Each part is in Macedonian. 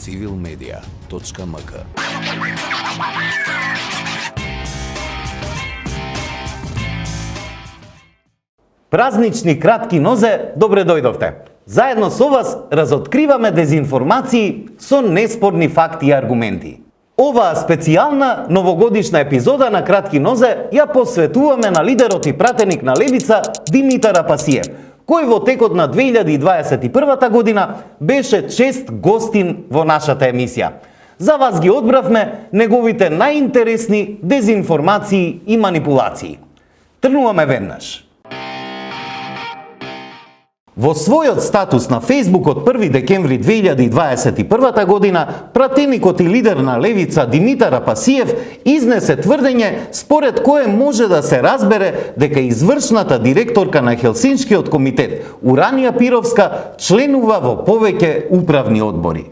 civilmedia.mk. Празнични кратки нозе, добре дојдовте. Заедно со вас разоткриваме дезинформации со неспорни факти и аргументи. Оваа специјална новогодишна епизода на Кратки нозе ја посветуваме на лидерот и пратеник на левица Димитар Апасиев, кој во текот на 2021 година беше чест гостин во нашата емисија. За вас ги одбравме неговите најинтересни дезинформации и манипулации. Тргнуваме веднаш. Во својот статус на Facebook од 1 декември 2021 година, пратеникот и лидер на левица Димитар Апасиев изнесе тврдење според кое може да се разбере дека извршната директорка на Хелсиншкиот комитет Уранија Пировска членува во повеќе управни одбори.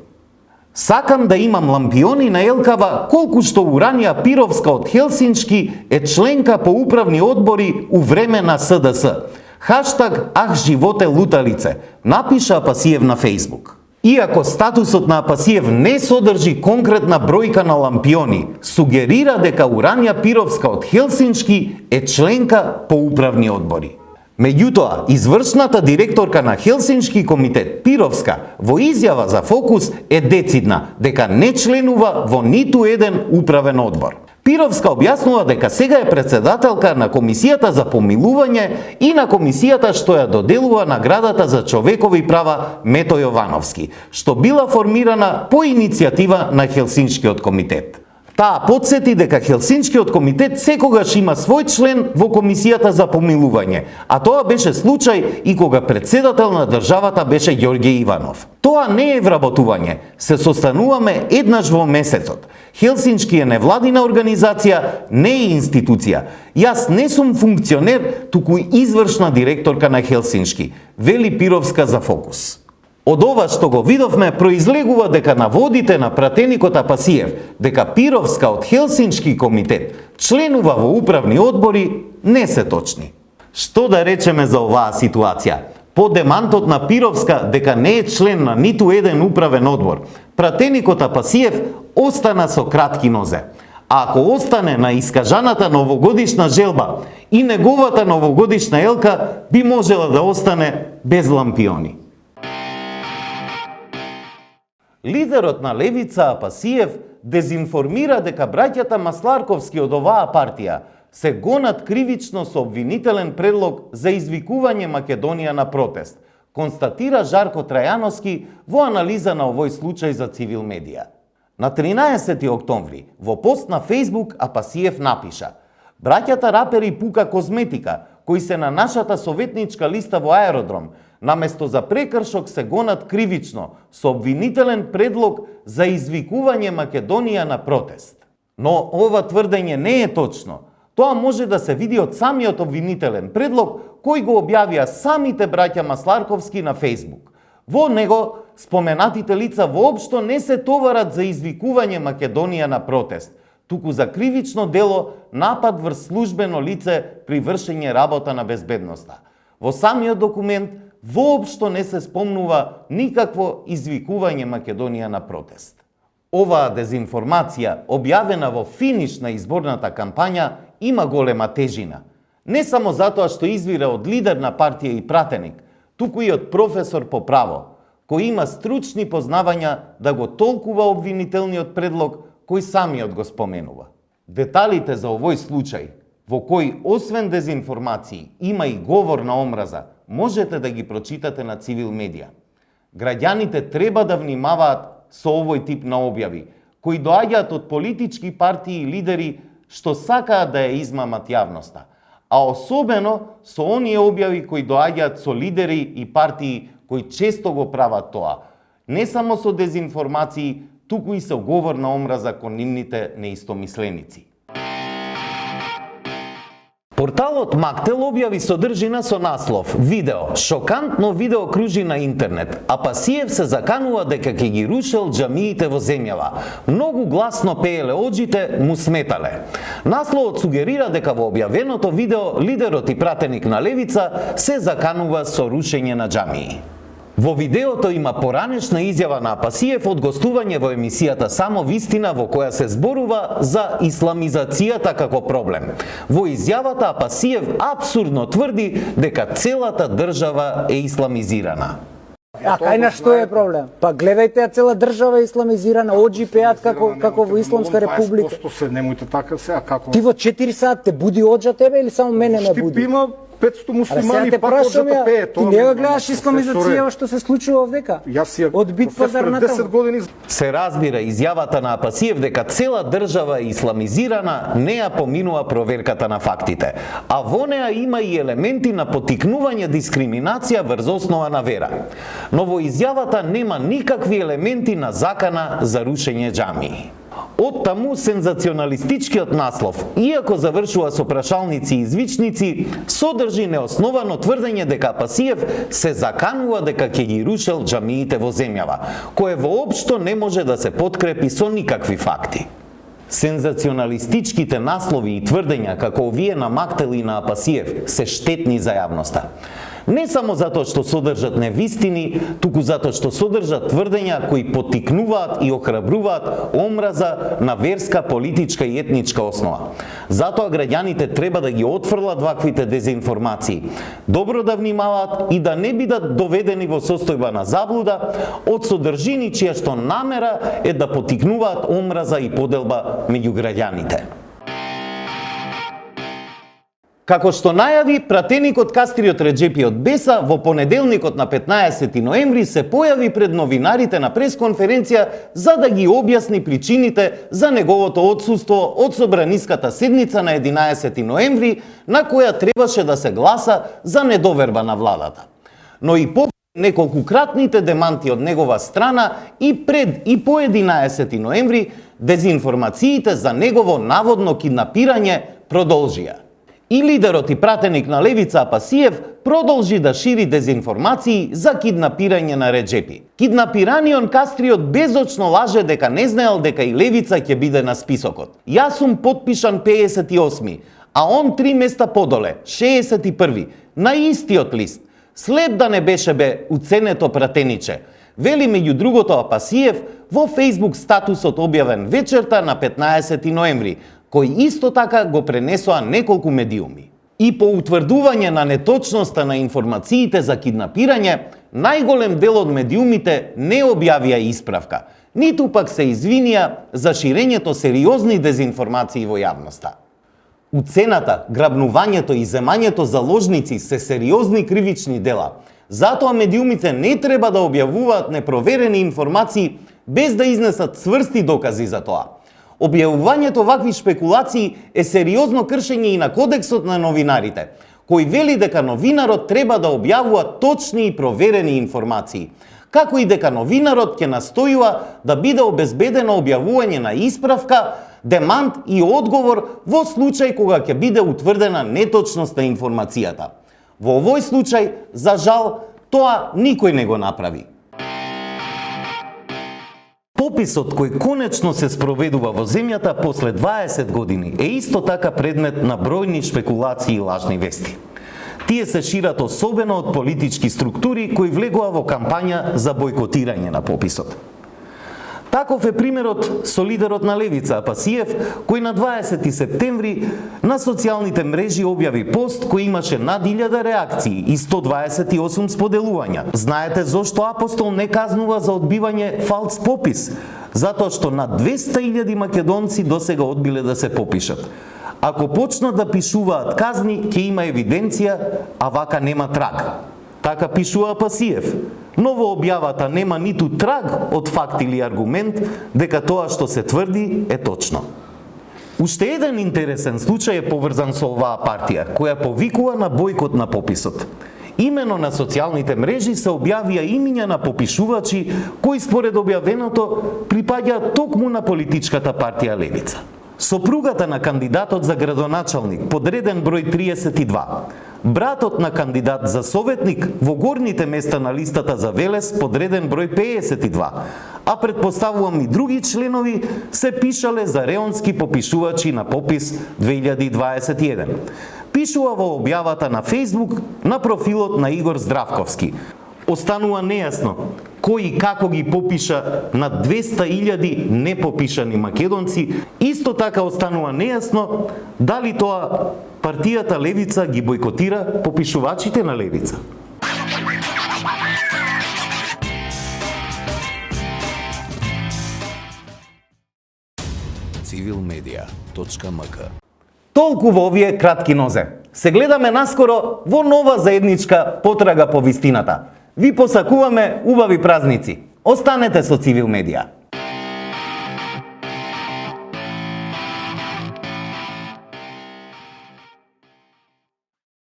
Сакам да имам лампиони на Елкава колку што Уранија Пировска од Хелсиншки е членка по управни одбори у време на СДС. Хаштаг «Ах, животе луталице», напиша Апасиев на Фейсбук. Иако статусот на Апасиев не содржи конкретна бројка на лампиони, сугерира дека Уранија Пировска од Хелсиншки е членка по управни одбори. Меѓутоа, извршната директорка на Хелсиншки комитет Пировска во изјава за Фокус е децидна дека не членува во ниту еден управен одбор. Пировска објаснува дека сега е председателка на Комисијата за помилување и на Комисијата што ја доделува наградата за човекови права Мето Јовановски, што била формирана по иницијатива на Хелсиншкиот комитет. Таа потсети дека Хелсиншкиот комитет секогаш има свој член во Комисијата за помилување, а тоа беше случај и кога председател на државата беше Ѓорѓе Иванов. Тоа не е вработување, се состануваме еднаш во месецот. Хелсиншки е невладина организација, не е институција. Јас не сум функционер, туку извршна директорка на Хелсиншки, вели Пировска за Фокус. Од ова што го видовме произлегува дека наводите на пратеникот Апасиев дека Пировска од Хелсиншки комитет членува во управни одбори не се точни. Што да речеме за оваа ситуација? По демантот на Пировска дека не е член на ниту еден управен одбор, пратеникот Апасиев остана со кратки нозе. А ако остане на искажаната новогодишна желба и неговата новогодишна елка би можела да остане без лампиони. Лидерот на левица Апасиев дезинформира дека браќата Масларковски од оваа партија се гонат кривично со обвинителен предлог за извикување Македонија на протест, констатира Жарко Трајановски во анализа на овој случај за Цивилмедија. На 13 октомври во пост на Фейсбук Апасиев напиша: браќата рапери Пука Козметика, кои се на нашата советничка листа во Аеродром, наместо за прекршок се гонат кривично со обвинителен предлог за извикување Македонија на протест. Но ова тврдење не е точно. Тоа може да се види од самиот обвинителен предлог кој го објавија самите браќа Масларковски на Фейсбук. Во него споменатите лица воопшто не се товарат за извикување Македонија на протест, туку за кривично дело напад врз службено лице при вршење работа на безбедноста. Во самиот документ воопшто не се спомнува никакво извикување Македонија на протест. Оваа дезинформација, објавена во финиш на изборната кампања, има голема тежина. Не само затоа што извира од лидер на партија и пратеник, туку и од професор по право, кој има стручни познавања да го толкува обвинителниот предлог кој самиот го споменува. Деталите за овој случај, во кој освен дезинформации има и говор на омраза, можете да ги прочитате на Цивилмедија. Граѓаните треба да внимаваат со овој тип на објави, кои доаѓаат од политички партии и лидери што сакаат да ја измамат јавноста, а особено со оние објави кои доаѓаат со лидери и партии кои често го прават тоа, не само со дезинформации, туку и со говор на омраза кон нивните неистомисленици. Порталот Мактел објави содржина со наслов «Видео. Шокантно видео кружи на интернет. Апасиев се заканува дека ќе ги рушел џамиите во земјава. Многу гласно пееле оџите, му сметале». Насловот сугерира дека во објавеното видео лидерот и пратеник на левица се заканува со рушење на џамии. Во видеото има поранешна изјава на Апасиев од гостување во емисијата Само вистина, во која се зборува за исламизацијата како проблем. Во изјавата Апасиев апсурдно тврди дека целата држава е исламизирана. А кај на што е проблем? Па гледајте, цела држава е исламизирана, оджи пеат како во Исламска република. 20% се, немојте така се, а како? Ти во 4 сати те буди оджа тебе или само мене ме буди? Има 500 муслимани те пак прашам оджата пее. ти не го гледаш исламизацијава што се случува овдека? Јас ја од бит пазар на 10 години. Се разбира изјавата на Апасиев дека цела држава е исламизирана не ја поминува проверката на фактите, а во неа има и елементи на поттикнување дискриминација врз основа на вера. Но во изјавата нема никакви елементи на закана за рушење џамии. Оттаму сензационалистичкиот наслов, иако завршува со прашалници и извичници, содржи неосновано тврдење дека Апасиев се заканува дека ќе ги рушел џамиите во земјава, кое воопшто не може да се подкрепи со никакви факти. Сензационалистичките наслови и тврдења како овие на Мактел и на Апасиев се штетни за јавноста. Не само затоа што содржат невистини, туку затоа што содржат тврдења кои поттикнуваат и охрабруваат омраза на верска, политичка и етничка основа. Затоа граѓаните треба да ги отфрлат ваквите дезинформации, добро да внимаваат и да не бидат доведени во состојба на заблуда од содржини чија што намера е да поттикнуваат омраза и поделба меѓу граѓаните. Како што најави, пратеникот Кастриот Реџепи од Беса во понеделникот на 15 ноември се појави пред новинарите на пресконференција за да ги објасни причините за неговото отсуство од собраниската седница на 11 ноември, на која требаше да се гласа за недоверба на владата. Но и по неколкукратните деманти од негова страна и пред и по 11 ноември, дезинформациите за негово наводно киднапирање продолжија. И лидерот и пратеник на левица Апасиев продолжи да шири дезинформации за киднапирање на Реџепи. Киднапираниот Кастриот безочно лаже дека не знаел дека и левица ќе биде на списокот. Јас сум подпишан 58, а он 3 места подоле, 61, на истиот лист. Слеп да не беше бе уценето пратениче, вели меѓу другото Апасиев во Facebook статусот објавен вечерта на 15 ноември, кој исто така го пренесоа неколку медиуми. И по утврдување на неточноста на информациите за киднапирање, најголем дел од медиумите не објавија исправка, ниту пак се извинија за ширењето сериозни дезинформации во јавноста. Уцената, грабнувањето и земањето заложници се сериозни кривични дела. Затоа медиумите не треба да објавуваат непроверени информации без да изнесат цврсти докази за тоа. Објавувањето вакви шпекулации е сериозно кршење и на кодексот на новинарите, кој вели дека новинарот треба да објавува точни и проверени информации, како и дека новинарот ќе настојува да биде обезбедено објавување на исправка, демант и одговор во случај кога ќе биде утврдена неточност на информацијата. Во овој случај, за жал, тоа никој не го направи. Пописот кој конечно се спроведува во земјата после 20 години е исто така предмет на бројни шпекулации и лажни вести. Тие се шират особено од политички структури кои влегува во кампања за бојкотирање на пописот. Таков е примерот со лидерот на левица Апасиев, кој на 20 септември на социјалните мрежи објави пост кој имаше над 1000 реакции и 128 споделувања. Знаете зошто Апостол не казнува за одбивање фалс попис? Затоа што над 200.000 македонци досега одбиле да се попишат. Ако почнат да пишуваат казни, ќе има евиденција, а вака нема траг. Така пишува Апасиев. Но во објавата нема ниту траг од факт или аргумент дека тоа што се тврди е точно. Уште еден интересен случај е поврзан со оваа партија, која повикува на бојкот на пописот. Имено на социјалните мрежи се објавија имиња на попишувачи кои според објавеното припаѓаат токму на политичката партија Левица. Сопругата на кандидатот за градоначалник, подреден број 32, братот на кандидат за советник во горните места на листата за Велес, подреден број 52, а предпоставувам и други членови се пишале за реонски попишувачи на попис 2021. Пишува во објавата на Facebook на профилот на Игор Здравковски. Останува нејасно кој и како ги попиша над 200.000 непопишани македонци. Исто така останува нејасно дали тоа партијата Левица ги бойкотира попишувачите на Левица. civilmedia.mk. Толку во овие кратки нозе. Се гледаме наскоро во нова заедничка потрага по вистината. Ви посакуваме убави празници. Останете со Цивил Медија.